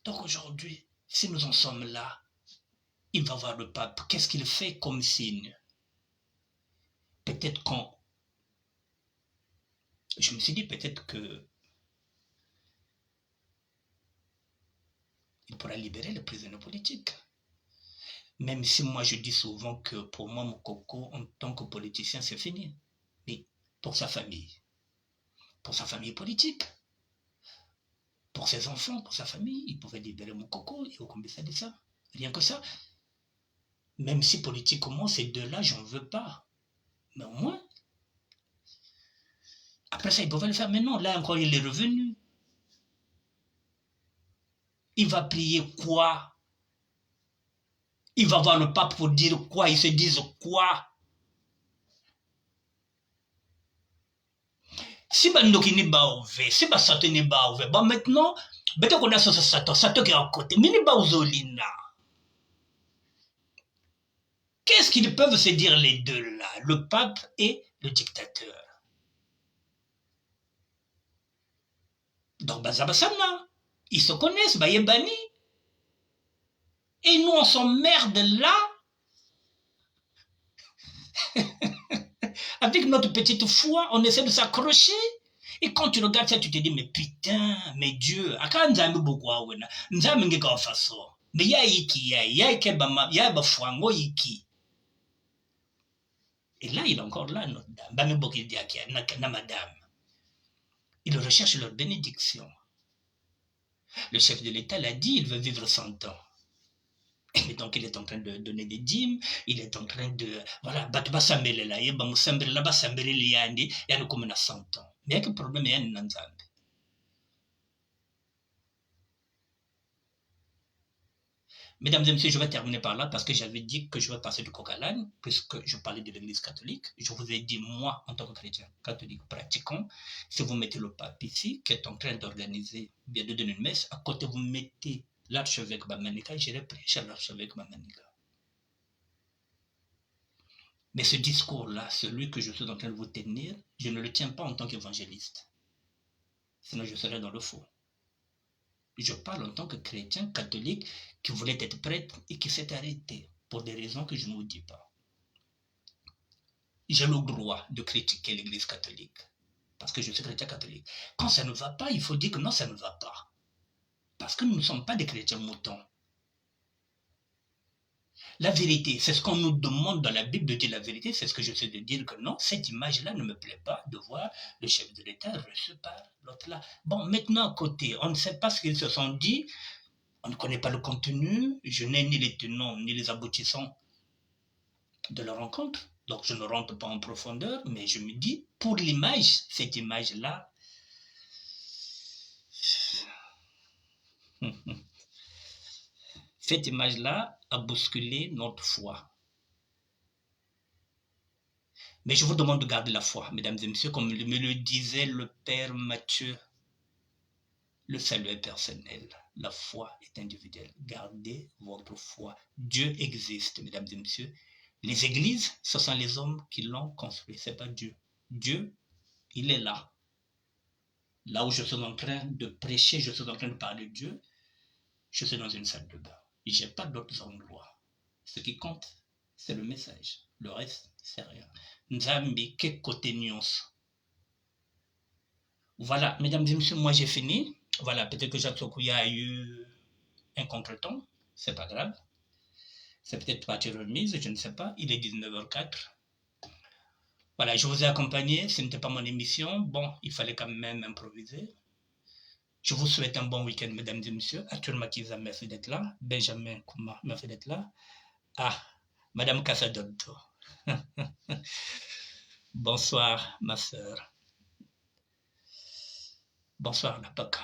Donc aujourd'hui, si nous en sommes là, il va voir le pape. Qu'est-ce qu'il fait comme signe? Peut-être je me suis dit peut-être que il pourra libérer les prisonniers politiques. Même si moi je dis souvent que pour moi, mon coco, en tant que politicien, c'est fini. Mais pour sa famille politique, pour ses enfants, pour sa famille, il pouvait libérer mon coco et au combien ça dit ça. Rien que ça. Même si politiquement, ces deux-là, j'en veux pas. Mais au moins, après ça, il pouvait le faire. Mais non, là encore, il est revenu. Il va prier quoi? Il va voir le pape pour dire quoi? Ils se disent quoi? Si bandoki ni ba ouvert, si ba sato ni ba ouvert, bah maintenant, peut-être qu'on a ce sato qui est à côté, mais ni ba ozolina. Qu'est-ce qu'ils peuvent se dire les deux là, le pape et le dictateur? Donc bazabasana, ils se connaissent, bayebani. Et nous on s'emmerde là avec notre petite foi, on essaie de s'accrocher. Et quand tu regardes ça, tu te dis, mais putain, mais Dieu, aka nzambe beaucoup awena, nzambe ngeka façon. Mais ya iki, ya ikebama, ya bafuango iki. Et là, il est encore là, notre dame. Bame boki diakia, na madame. Ils recherchent leur bénédiction. Le chef de l'État l'a dit, il veut vivre 100 ans. Et donc, il est en train de donner des dîmes, il est en train de. Voilà, batba sambele la, yeba musambele la, basambele liandi, yani comme on a 100 ans. Mais il y a un problème, il y a un nanzambe. Mesdames et messieurs, je vais terminer par là parce que j'avais dit que je vais passer du coq à l'âne, puisque je parlais de l'Église catholique. Je vous ai dit, moi, en tant que chrétien catholique pratiquant, si vous mettez le pape ici, qui est en train d'organiser, bien de donner une messe, à côté, vous mettez l'archevêque Bamanika, j'irai prêcher à l'archevêque Bamanika. Mais ce discours-là, celui que je suis en train de vous tenir, je ne le tiens pas en tant qu'évangéliste. sinon je serais dans le faux. Je parle en tant que chrétien catholique qui voulait être prêtre et qui s'est arrêté pour des raisons que je ne vous dis pas. J'ai le droit de critiquer l'Église catholique parce que je suis chrétien catholique. Quand ça ne va pas, il faut dire que non, ça ne va pas. Parce que nous ne sommes pas des chrétiens moutons. La vérité, c'est ce qu'on nous demande dans la Bible de dire la vérité, c'est ce que je sais de dire que non, cette image-là ne me plaît pas, de voir le chef de l'État reçu par l'autre là. Bon, maintenant à côté, on ne sait pas ce qu'ils se sont dit, on ne connaît pas le contenu, je n'ai ni les tenants ni les aboutissants de la rencontre, donc je ne rentre pas en profondeur, mais je me dis, pour l'image, cette image-là, cette image-là a bousculé notre foi. Mais je vous demande de garder la foi, mesdames et messieurs, comme me le disait le Père Matthieu. Le salut est personnel, la foi est individuelle. Gardez votre foi. Dieu existe, mesdames et messieurs. Les églises, ce sont les hommes qui l'ont construit, ce n'est pas Dieu. Dieu, il est là. Là où je suis en train de prêcher, je suis en train de parler de Dieu, je suis dans une salle de bain. Je n'ai pas d'autres endroits. Ce qui compte, c'est le message. Le reste, c'est rien. Nzambi, que côté nuance. Voilà, mesdames et messieurs, moi j'ai fini. Voilà, peut-être que Jacques Sokuya a eu un contretemps, c'est pas grave. C'est peut-être partie remise, je ne sais pas. Il est 19h04. Voilà, je vous ai accompagné, ce n'était pas mon émission. Bon, il fallait quand même improviser. Je vous souhaite un bon week-end, mesdames et messieurs. Arthur Makiza, merci d'être là. Benjamin Kouma, merci d'être là. Ah, Madame Casadonto. Bonsoir, ma sœur. Bonsoir, la PAC.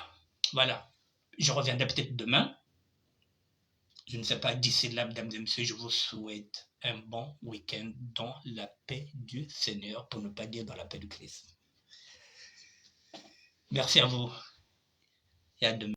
Voilà, je reviendrai peut-être demain. Je ne sais pas, d'ici là, mesdames et messieurs, je vous souhaite un bon week-end dans la paix du Seigneur, pour ne pas dire dans la paix du Christ. Merci à vous et à demain.